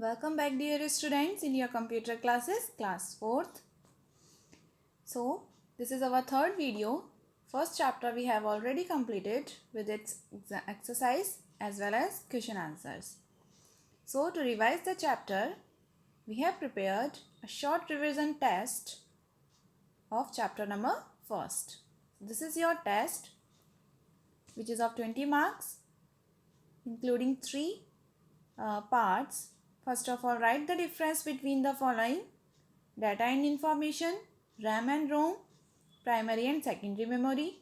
Welcome back, dear students, in your computer classes, class 4th. So, this is our third video. First chapter we have already completed with its exercise as well as question answers. So, to revise the chapter, we have prepared a short revision test of chapter number first. This is your test, which is of 20 marks, including 3 parts. First of all, write the difference between the following: data and information, RAM and ROM, primary and secondary memory.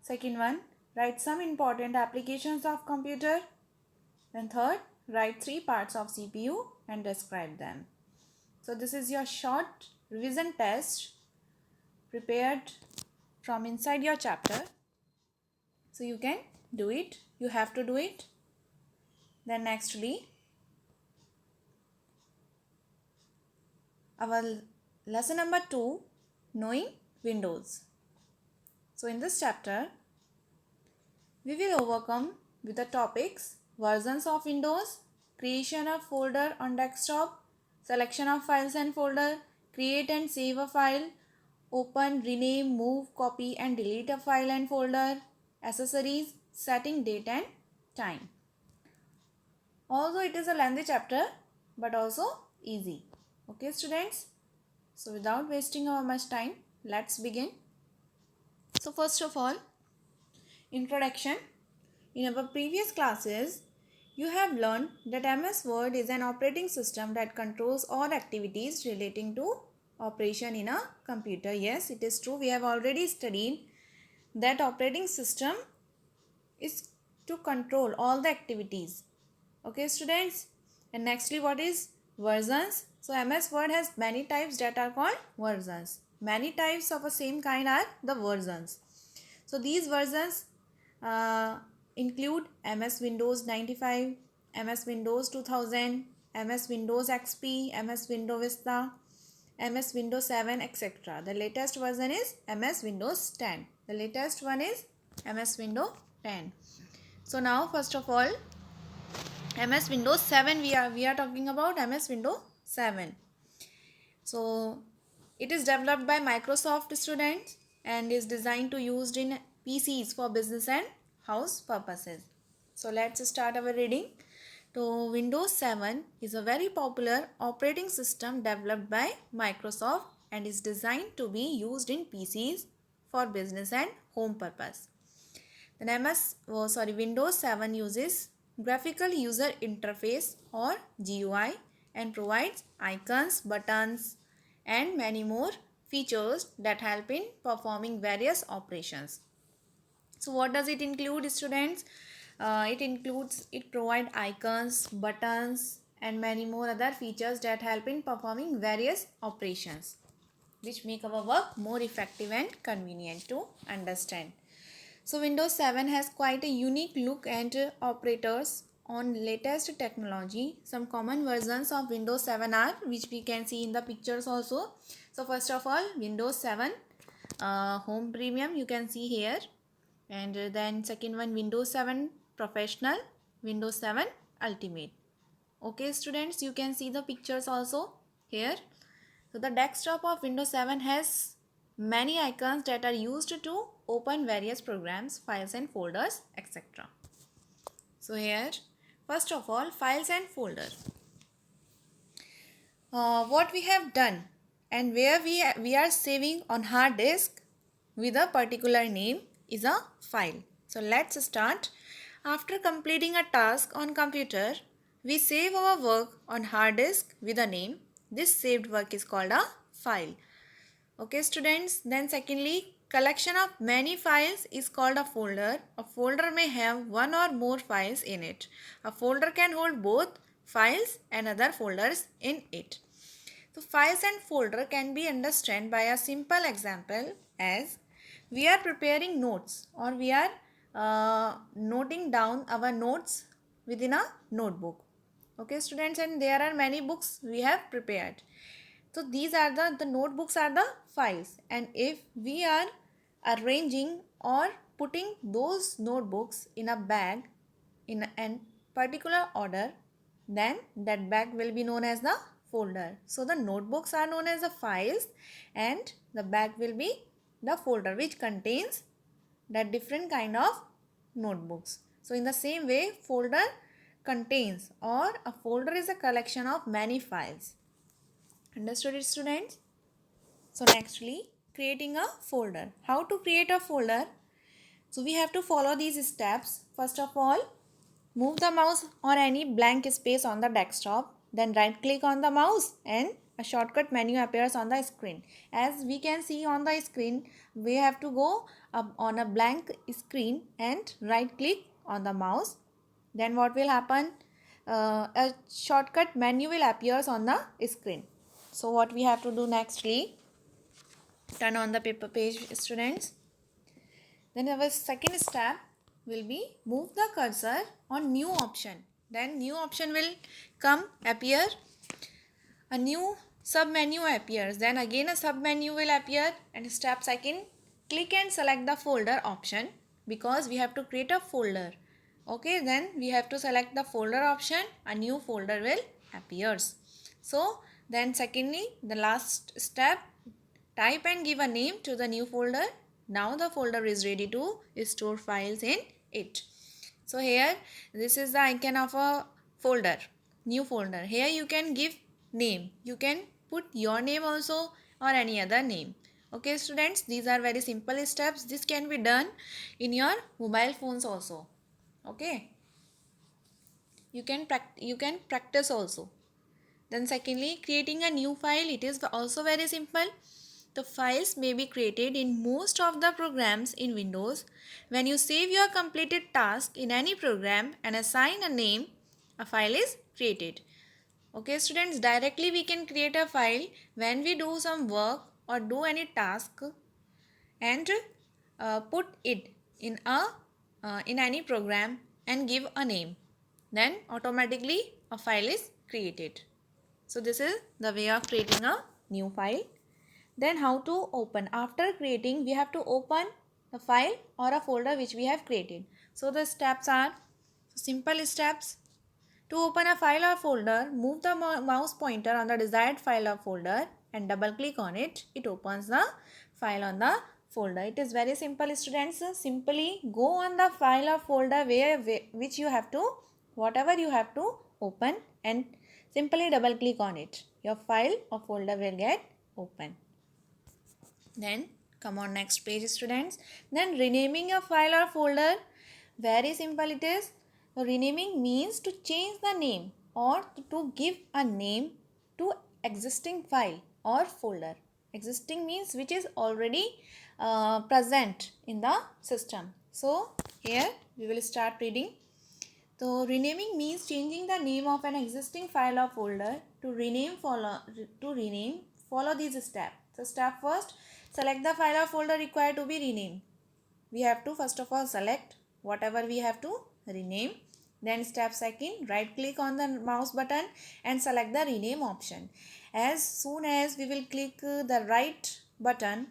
Second one, write some important applications of computer. Then third, write 3 parts of CPU and describe them. So this is your short revision test prepared from inside your chapter. So you can do it. You have to do it. Then nextly, our lesson number 2, knowing Windows. So in this chapter, we will overcome with the topics: versions of Windows, creation of folder on desktop, selection of files and folder, create and save a file, open, rename, move, copy and delete a file and folder, accessories, setting date and time. Although it is a lengthy chapter, but also easy. Okay, students? So without wasting our much time, let's begin. So first of all, introduction. In our previous classes, you have learned that MS Word is an operating system that controls all activities relating to operation in a computer. Yes, it is true. We have already studied that operating system is to control all the activities. Okay, students? And nextly, what is versions? So MS Word has many types that are called versions. Many types of the same kind are the versions. So these versions include MS Windows 95, MS Windows 2000, MS Windows XP, MS Windows Vista, MS Windows 7, etc. The latest version is MS Windows 10. The latest one is MS Windows 10. So now first of all, MS Windows 7 we are talking about MS Windows 7. So it is developed by Microsoft students and is designed to used in PCs for business and house purposes. So let's start our reading. So Windows 7 is a very popular operating system developed by Microsoft and is designed to be used in PCs for business and home purpose. Then Windows 7 uses graphical user interface or GUI and provides icons, buttons and many more features that help in performing various operations. So what does it include, students? It provides icons, buttons and many more other features that help in performing various operations, which make our work more effective and convenient to understand. So Windows 7 has quite a unique look and operators on latest technology. Some common versions of Windows 7 are, which we can see in the pictures also. So first of all, Windows 7 Home Premium, you can see here. And then second one, Windows 7 Professional, Windows 7 Ultimate. Okay, students, you can see the pictures also here. So the desktop of Windows 7 has many icons that are used to open various programs, files and folders, etc. So here, first of all, files and folder. What we have done and where we are saving on hard disk with a particular name is a file. So let's start. After completing a task on computer, we save our work on hard disk with a name. This saved work is called a file. Okay, students. Then secondly, collection of many files is called a folder. A folder may have one or more files in it. A folder can hold both files and other folders in it. So files and folder can be understood by a simple example as we are preparing notes or we are noting down our notes within a notebook. Okay, students, and there are many books we have prepared. So these are the notebooks are the files, and if we are arranging or putting those notebooks in a bag in a particular order, then that bag will be known as the folder. So the notebooks are known as the files and the bag will be the folder which contains that different kind of notebooks. So in the same way, folder contains, or a folder is a collection of many files. Understood it, students? So nextly, creating a folder. How to create a folder? So we have to follow these steps. First of all, move the mouse or any blank space on the desktop. Then right click on the mouse and a shortcut menu appears on the screen. As we can see on the screen, we have to go up on a blank screen and right click on the mouse. Then what will happen? A shortcut menu will appear on the screen. So what we have to do nextly, turn on the paper page, students. Then our second step will be move the cursor on new option. Then new option will appear. A new sub menu appears. Then again a sub menu will appear, and step second, click and select the folder option because we have to create a folder. Okay, then we have to select the folder option. A new folder will appears. So then secondly, the last step, type and give a name to the new folder. Now the folder is ready to store files in it. So here this is the icon of a folder, new folder. Here you can give name. You can put your name also or any other name. Okay students, these are very simple steps. This can be done in your mobile phones also. Okay. You can practice also. Then secondly, creating a new file. It is also very simple. The files may be created in most of the programs in Windows. When you save your completed task in any program and assign a name, a file is created. Okay students, directly we can create a file when we do some work or do any task and put it in any program and give a name. Then automatically a file is created. So this is the way of creating a new file. Then how to open? After creating, we have to open the file or a folder which we have created. So the steps are simple steps. To open a file or folder, move the mouse pointer on the desired file or folder and double click on it. It opens the file on the folder. It is very simple, students. Simply go on the file or folder which you have to, whatever you have to open, and simply double click on it. Your file or folder will get open. Then come on next page, students. Then renaming a file or folder, very simple it is. Renaming means to change the name or to give a name to existing file or folder. Existing means which is already present in the system. So here we will start reading. So renaming means changing the name of an existing file or folder. To rename, follow these steps. So step first, select the file or folder required to be renamed. We have to first of all select whatever we have to rename. Then step second, right click on the mouse button and select the rename option. As soon as we will click the right button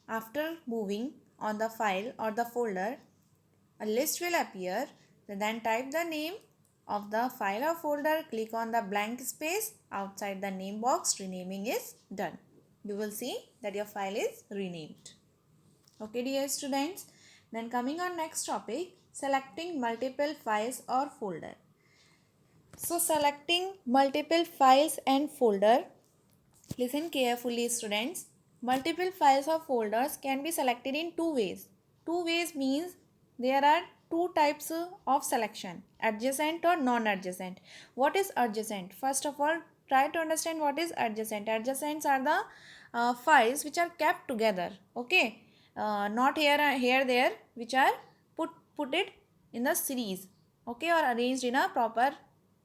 after moving on the file or the folder, a list will appear. Then type the name of the file or folder, click on the blank space outside the name box. Renaming is done. You will see that your file is renamed. Okay dear students. Then coming on next topic, selecting multiple files or folder. So selecting multiple files and folder, listen carefully students. Multiple files or folders can be selected in two ways. Two ways means there are two types of selection, adjacent or non-adjacent. What is adjacent? First of all, try to understand what is adjacent. Adjacents are the files which are kept together. Okay, not here there, which are put it in the series. Okay, or arranged in a proper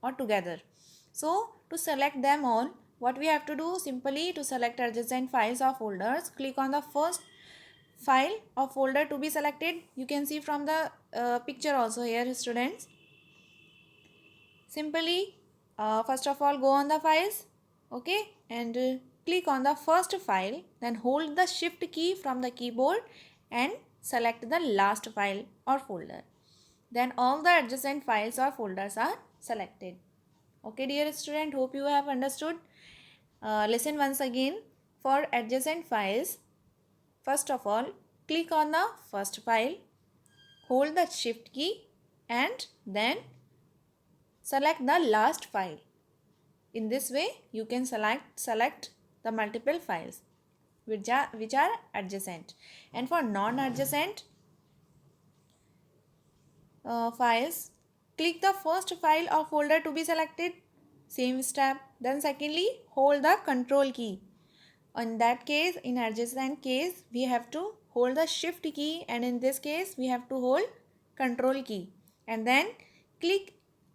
or together. So to select them all, what we have to do, simply to select adjacent files or folders, click on the first file or folder to be selected. You can see from the picture also here, students. Simply first of all go on the files, okay, and click on the first file, then hold the shift key from the keyboard and select the last file or folder. Then all the adjacent files or folders are selected. Okay, dear student, hope you have understood. Listen once again. For adjacent files, first of all, click on the first file, hold the shift key and then select the last file. In this way, you can select the multiple files which are adjacent. And for non-adjacent files, click the first file or folder to be selected. Same step. Then secondly, hold the control key. In that case, in adjacent case, we have to hold the shift key, and in this case, we have to hold control key. And then click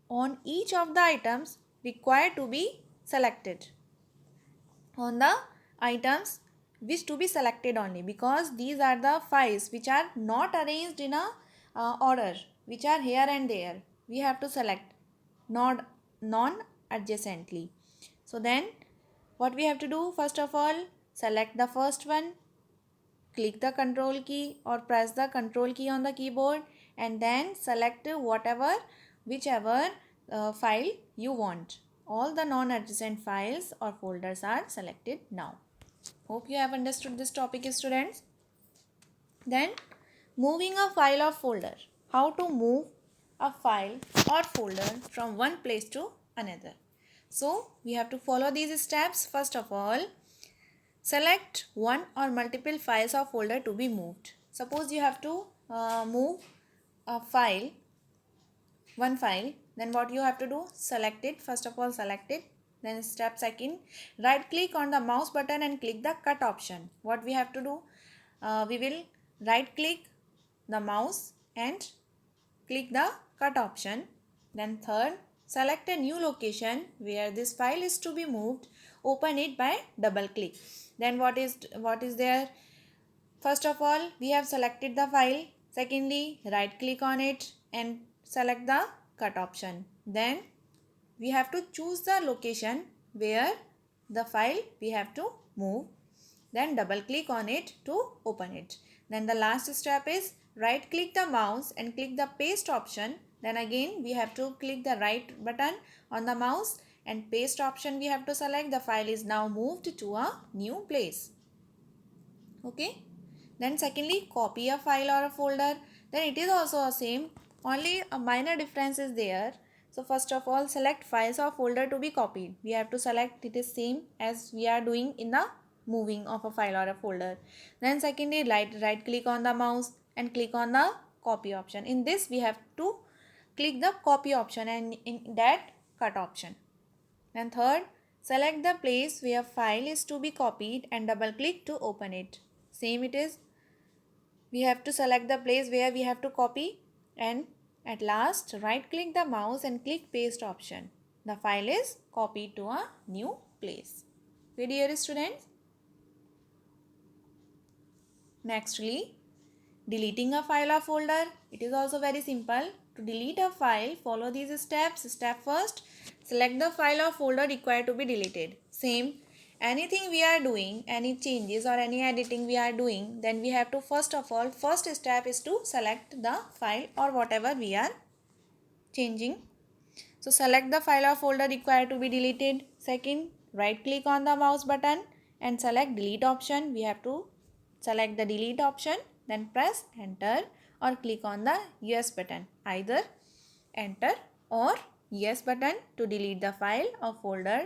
on each of the items required to be selected. On the items which to be selected only, because these are the files which are not arranged in a order, which are here and there. We have to select not non adjacently. So then what we have to do, first of all, select the first one, click the control key or press the control key on the keyboard, and then select whichever file you want. All the non-adjacent files or folders are selected now. Hope you have understood this topic, students. Then moving a file or folder. How to move a file or folder from one place to another. So we have to follow these steps. First of all, select one or multiple files or folder to be moved. Suppose you have to move a file, one file, then what you have to do? Select it. First of all, select it. Then step second, right click on the mouse button and click the cut option. What we have to do? We will right click the mouse and click the cut option. Then third, select a new location where this file is to be moved. Open it by double click. Then what is there? First of all, we have selected the file. Secondly, right click on it and select the cut option. Then we have to choose the location where the file we have to move. Then double click on it to open it. Then the last step is right click the mouse and click the paste option. Then again we have to click the right button on the mouse and paste option we have to select. The file is now moved to a new place. Okay. Then secondly, copy a file or a folder. Then it is also the same, only a minor difference is there. So first of all, select files or folder to be copied. We have to select it is same as we are doing in the moving of a file or a folder. Then secondly, right click on the mouse and click on the copy option. In this we have to click the copy option and in that cut option. And third, select the place where file is to be copied and double click to open it. Same it is. We have to select the place where we have to copy, and at last right click the mouse and click paste option. The file is copied to a new place. Okay, dear students. Nextly, deleting a file or folder. It is also very simple. To delete a file, follow these steps. Step first, select the file or folder required to be deleted. Same, anything we are doing, any changes or any editing we are doing, then we have to first step is to select the file or whatever we are changing. So select the file or folder required to be deleted. Second, right click on the mouse button and select delete option. We have to select the delete option, then press enter or click on the yes button. Either enter or yes button to delete the file or folder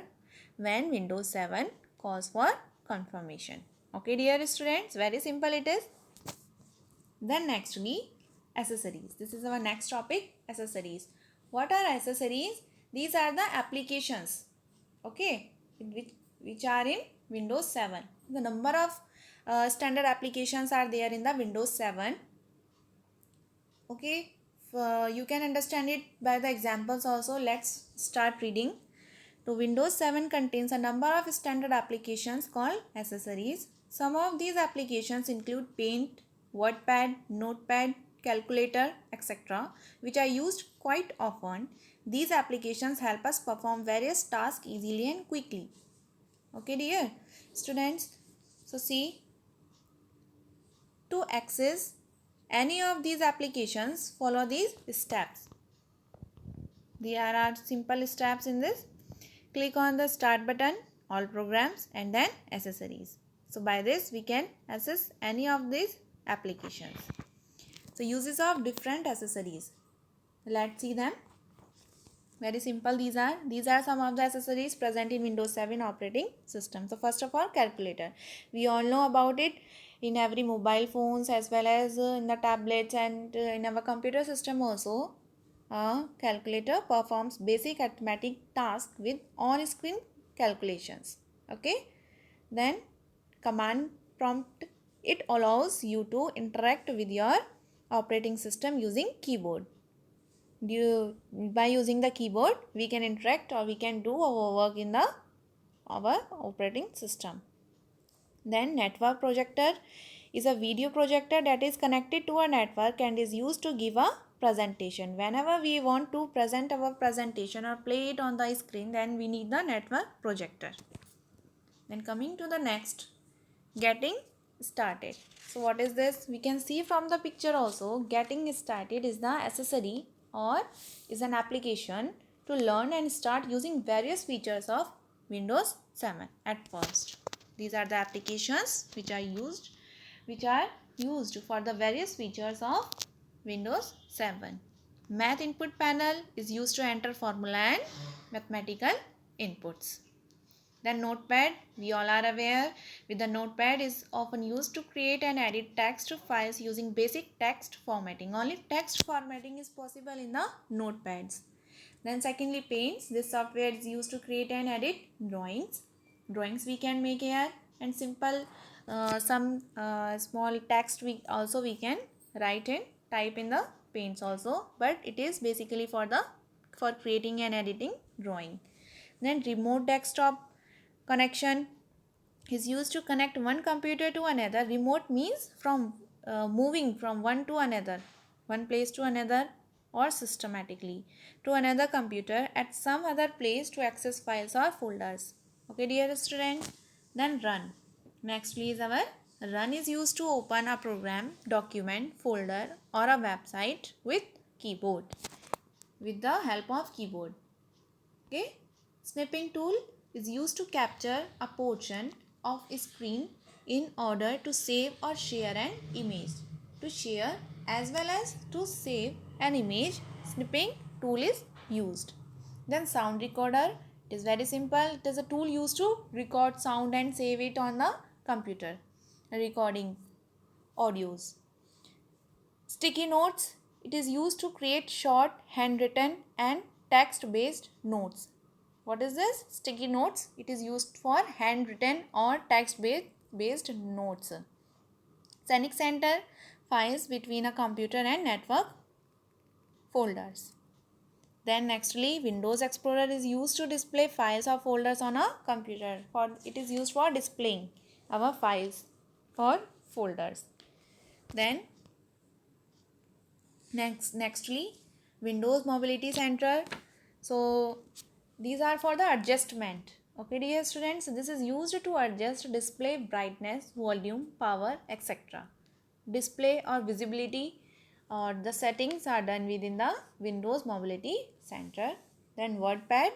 when Windows 7 calls for confirmation. Okay, dear students, very simple it is. Then nextly, accessories. This is our next topic, accessories. What are accessories? These are the applications, okay, which are in Windows 7. The number of standard applications are there in the Windows 7. Okay, you can understand it by the examples also. Let's start reading. So Windows 7 contains a number of standard applications called accessories. Some of these applications include Paint, WordPad, Notepad, Calculator, etc., which are used quite often. These applications help us perform various tasks easily and quickly. Okay, dear students. So see, to access any of these applications, follow these steps. There are simple steps in this. Click on the start button, all programs, and then accessories. So by this we can access any of these applications. So uses of different accessories. Let's see them. Very simple these are. These are some of the accessories present in Windows 7 operating system. So first of all, calculator. We all know about it in every mobile phones as well as in the tablets and in our computer system also. A calculator performs basic arithmetic tasks with on-screen calculations. Okay. Then command prompt. It allows you to interact with your operating system using keyboard. By using the keyboard we can interact or we can do our work in our operating system. Then network projector is a video projector that is connected to a network and is used to give a presentation. Whenever we want to present our presentation or play it on the screen, then we need the network projector. Then coming to the next, getting started. So what is this? We can see from the picture also, getting started is the accessory or is an application to learn and start using various features of Windows 7 at first. These are the applications which are used for the various features of Windows 7. Math input panel is used to enter formula and mathematical inputs. Then notepad, we all are aware with the notepad is often used to create and edit text files using basic text formatting. Only text formatting is possible in the notepads. Then secondly, paints. This software is used to create and edit drawings. Drawings we can make here, and simple some small text we can write and type in the paints also, but it is basically for creating and editing drawing. Then remote desktop connection is used to connect one computer to another. Remote means from moving from one to another, one place to another, or systematically to another computer at some other place to access files or folders. Okay, dear student. Then run. Next please, our run is used to open a program, document, folder, or a website with keyboard, with the help of keyboard. Okay. Snipping tool is used to capture a portion of a screen in order to save or share an image. To share as well as to save an image, snipping tool is used. Then sound recorder, it is very simple. It is a tool used to record sound and save it on the computer, recording audios. Sticky notes, it is used to create short, handwritten and text-based notes. What is this? Sticky notes, it is used for handwritten or text-based notes. Scenic center, files between a computer and network folders. Then nextly, Windows Explorer is used to display files or folders on a computer. It is used for displaying our files or folders. Then nextly, Windows Mobility Center. So these are for the adjustment. Okay, dear students, this is used to adjust display brightness, volume, power, etc. Display or visibility or the settings are done within the Windows Mobility Center. Then WordPad.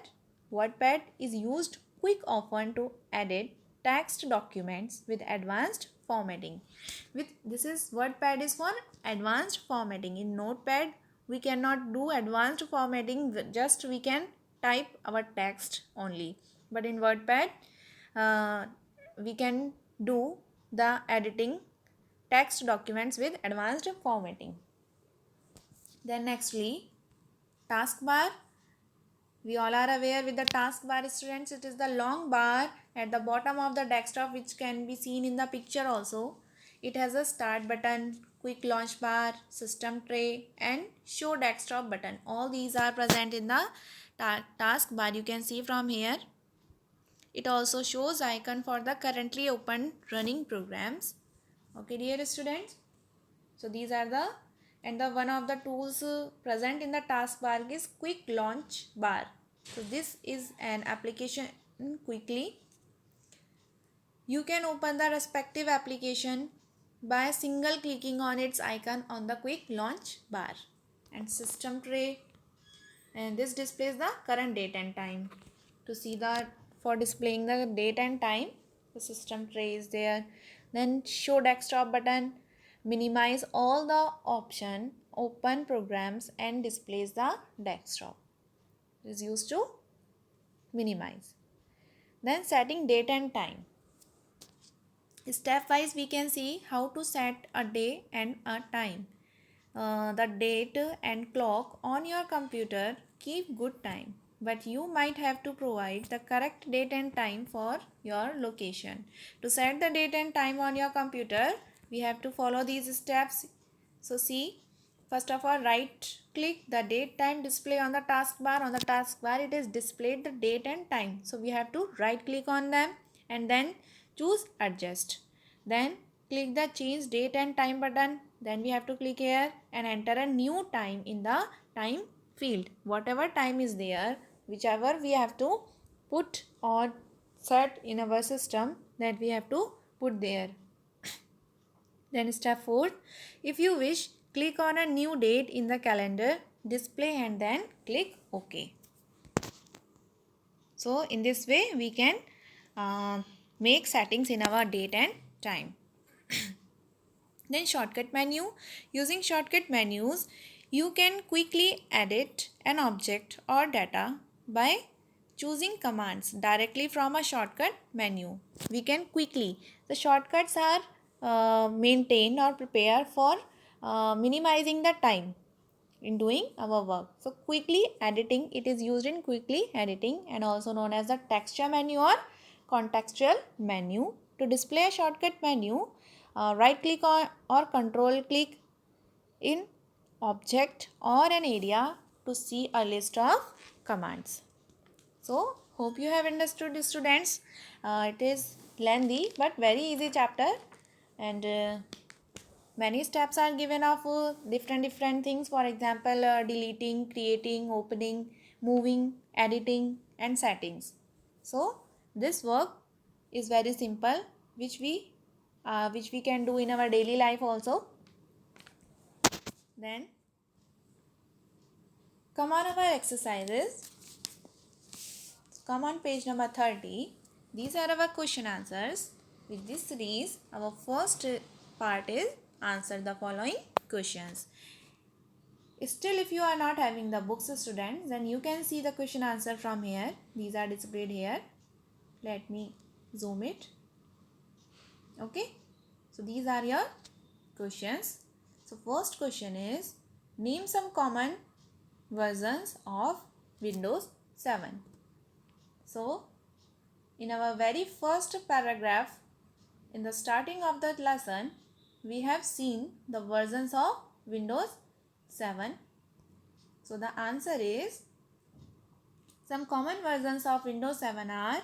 WordPad is used quick often to edit text documents with advanced formatting. WordPad is for advanced formatting. In Notepad we cannot do advanced formatting, just we can type our text only, but in WordPad we can do the editing text documents with advanced formatting. Then nextly, taskbar. We all are aware with the taskbar, students. It is the long bar at the bottom of the desktop which can be seen in the picture also. It has a start button, quick launch bar, system tray and show desktop button. All these are present in the taskbar. You can see from here. It also shows icon for the currently open running programs. Okay, dear students. So these are the one of the tools present in the taskbar is quick launch bar. So this is an application quickly. You can open the respective application by single clicking on its icon on the quick launch bar. And system tray. and this displays the current date and time. To see the, for displaying the date and time, the system tray is there. Then show desktop button, minimize all the option, open programs and displays the desktop. It is used to minimize. Then setting date and time. Step wise we can see how to set a day and a time. The date and clock on your computer keep good time, but you might have to provide the correct date and time for your location. To set the date and time on your computer, we have to follow these steps. So see, first of all, right click the date time display on the taskbar. On the taskbar it is displayed the date and time, so we have to right click on them and then choose adjust. Then click the change date and time button. Then we have to click here and enter a new time in the time field. Whatever time is there, whichever we have to put or set in our system, that we have to put there. Then step 4, if you wish, click on a new date in the calendar display and then click OK. So in this way we can make settings in our date and time. Then shortcut menu. Using shortcut menus, you can quickly edit an object or data by choosing commands directly from a shortcut menu. We can quickly, the shortcuts are maintained or prepared for minimizing the time in doing our work. So quickly editing, it is used in quickly editing and also known as the texture menu or contextual menu. To display a shortcut menu, right click on or control click in object or an area to see a list of commands. So hope you have understood this, students. It is lengthy but very easy chapter, and many steps are given of different things. For example, deleting, creating, opening, moving, editing and settings. So this work is very simple, which we can do in our daily life also. Then come on our exercises. Come on page number 30. These are our question answers. With this series, our first part is answer the following questions. Still, if you are not having the books, students, then you can see the question answer from here. These are displayed here. Let me zoom it. Okay. So these are your questions. So first question is, name some common versions of Windows 7. So in our very first paragraph, in the starting of that lesson, we have seen the versions of Windows 7. So the answer is, some common versions of Windows 7 are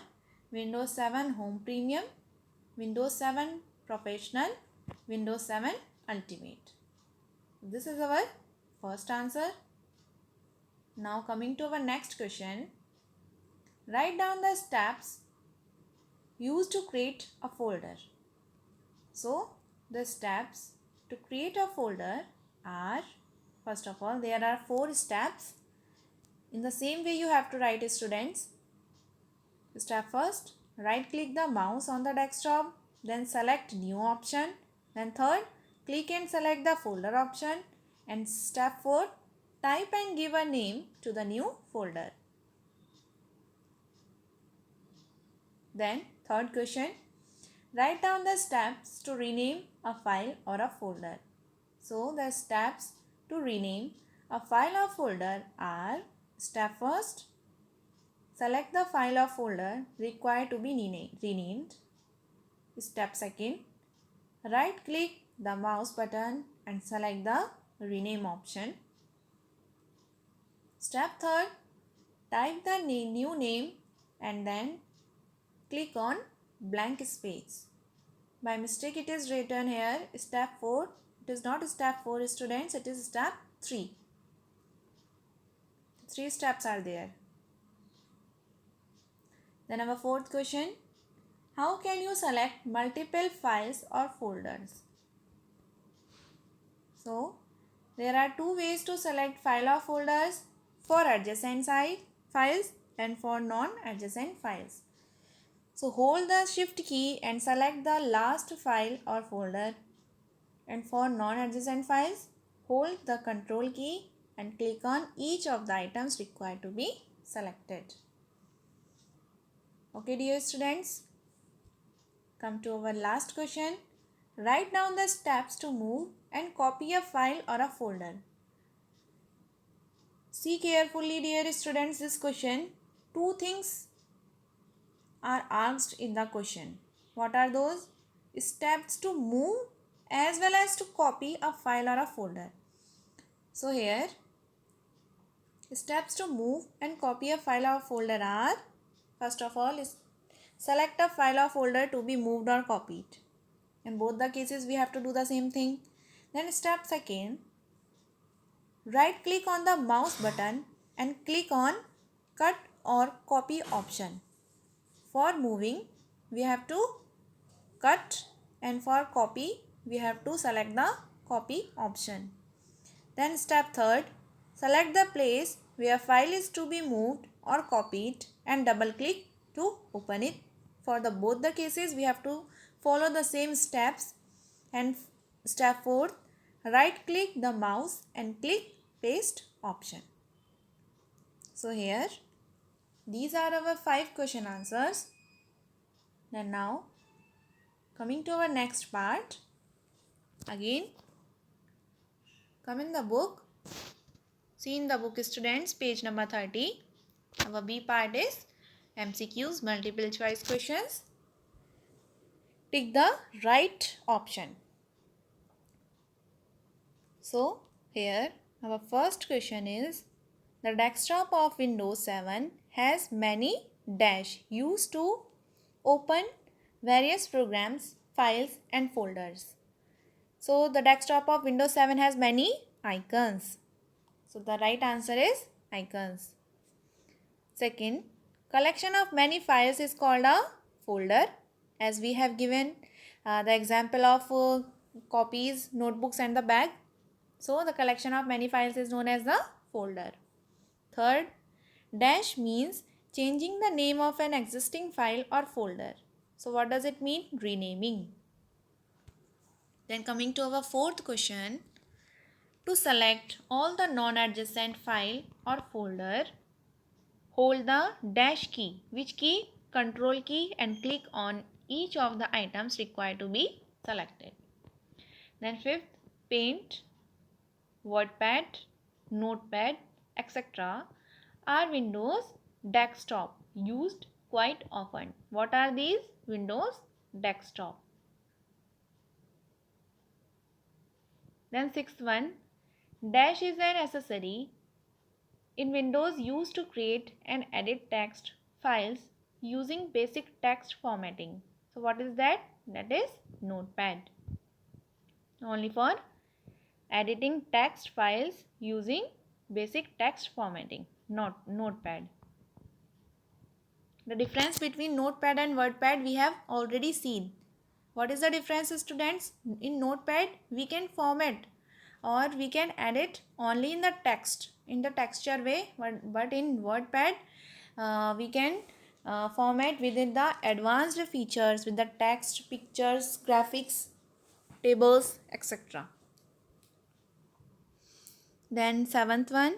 Windows 7 Home Premium, Windows 7 Professional, Windows 7 Ultimate. This is our first answer. Now coming to our next question. Write down the steps used to create a folder. So the steps to create a folder are, first of all, there are 4 steps. In the same way you have to write, students. Step first, right click the mouse on the desktop, then select new option. Then third, click and select the folder option. And step 4, type and give a name to the new folder. Then third question, write down the steps to rename a file or a folder. So the steps to rename a file or folder are, step first, select the file or folder required to be renamed. Step second, right click the mouse button and select the rename option. Step third, type the new name and then click on blank space. By mistake it is written here step 4. It is not step 4, students, it is step 3. 3 steps are there. Then our fourth question, how can you select multiple files or folders? So there are 2 ways to select file or folders. for adjacent files and for non-adjacent files. So hold the shift key and select the last file or folder, and for non-adjacent files hold the control key and click on each of the items required to be selected. Okay dear students, come to our last question. Write down the steps to move and copy a file or a folder. See carefully dear students this question. Two things are asked in the question. What are those? Steps to move as well as to copy a file or a folder. So here, steps to move and copy a file or folder are, first of all, is select a file or folder to be moved or copied. In both the cases, we have to do the same thing. Then step second, right click on the mouse button and click on cut or copy option. For moving, we have to cut, and for copy, we have to select the copy option. Then step third, select the place where file is to be moved or copied and double click to open it. For the both the cases, we have to follow the same steps. And step fourth, right click the mouse and click paste option. So here, these are our 5 question answers. Then now, coming to our next part, again, come in the book. See in the book students, page number 30. Our B part is MCQs, multiple choice questions. Tick the right option. So here our first question is, the desktop of Windows 7 has many dash used to open various programs, files and folders. So the desktop of Windows 7 has many icons. So the right answer is icons. Second, collection of many files is called a folder, as we have given the example of copies, notebooks and the bag. So the collection of many files is known as the folder. Third, dash means changing the name of an existing file or folder. So what does it mean? Renaming. Then coming to our fourth question, to select all the non-adjacent file or folder, hold the dash key. Which key? Control key, and click on each of the items required to be selected. Then fifth, Paint, WordPad, Notepad, etc. are Windows desktop used quite often. What are these? Windows desktop. Then sixth one, dash is an accessory in Windows used to create and edit text files using basic text formatting. So what is that? That is Notepad. Only for editing text files using basic text formatting, not Notepad. The difference between Notepad and WordPad we have already seen. What is the difference, students? In Notepad, we can format or we can edit only in the text, in the texture way, but in WordPad, we can format within the advanced features with the text, pictures, graphics, tables, etc. Then seventh one,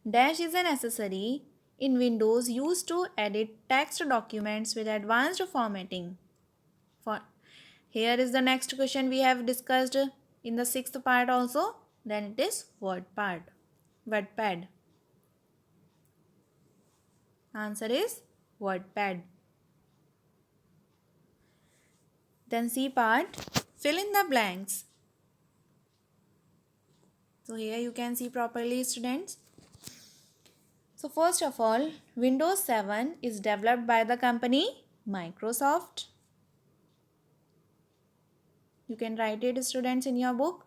dash is an accessory in Windows used to edit text documents with advanced formatting. Here is the next question we have discussed in the sixth part also. Then it is WordPad. Answer is WordPad. Then C part, fill in the blanks. So here you can see properly, students. So first of all, Windows 7 is developed by the company Microsoft. You can write it, students, in your book.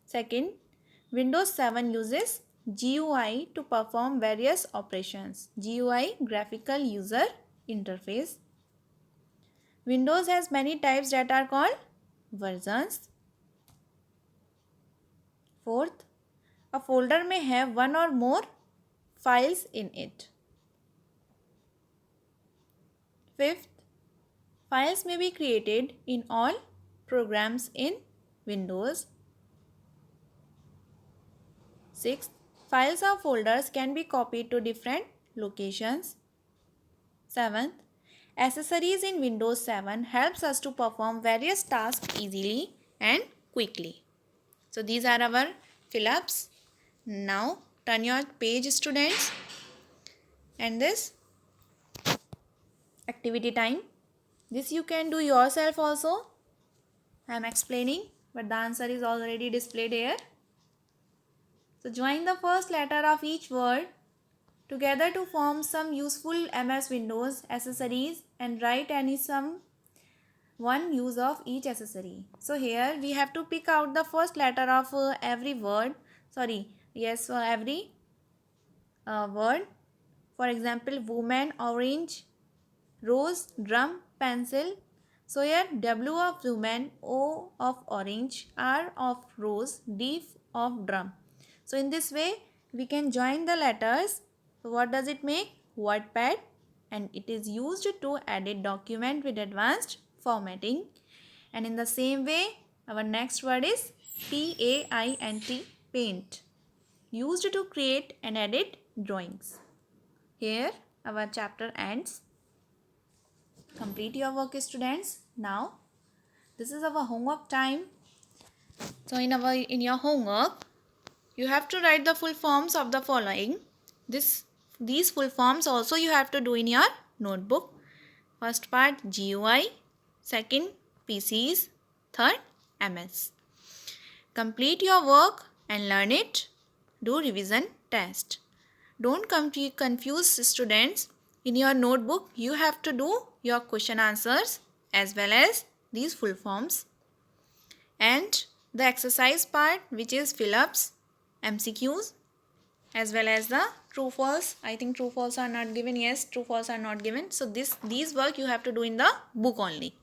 Second, Windows 7 uses GUI to perform various operations. GUI, graphical user interface. Windows has many types that are called versions. Fourth, A folder may have one or more files in it. Fifth, files may be created in all programs in Windows. Sixth, files or folders can be copied to different locations. Seventh, accessories in Windows 7 helps us to perform various tasks easily and quickly. So these are our fill-ups. Now turn your page, students, and this activity time. This you can do yourself also. I am explaining, but the answer is already displayed here. So join the first letter of each word together to form some useful MS Windows accessories and write one use of each accessory. So here we have to pick out the first letter of every word. Every word. For example, woman, orange, rose, drum, pencil. So here W of woman, O of orange, R of rose, D of drum. So in this way we can join the letters. So what does it make? WordPad, and it is used to edit document with advanced formatting. And in the same way, our next word is PAINT, paint, used to create and edit drawings. Here our chapter ends. Complete your work, students. Now this is our homework time. So in your homework you have to write the full forms of the following. These full forms also you have to do in your notebook. First part GUI, second PCs, third MS. Complete your work and learn it. Do revision test. Don't confuse, students. In your notebook you have to do your question answers as well as these full forms. And the exercise part, which is fill-ups, MCQs, as well as the true false. I think true false are not given. Yes, true false are not given. So these work you have to do in the book only.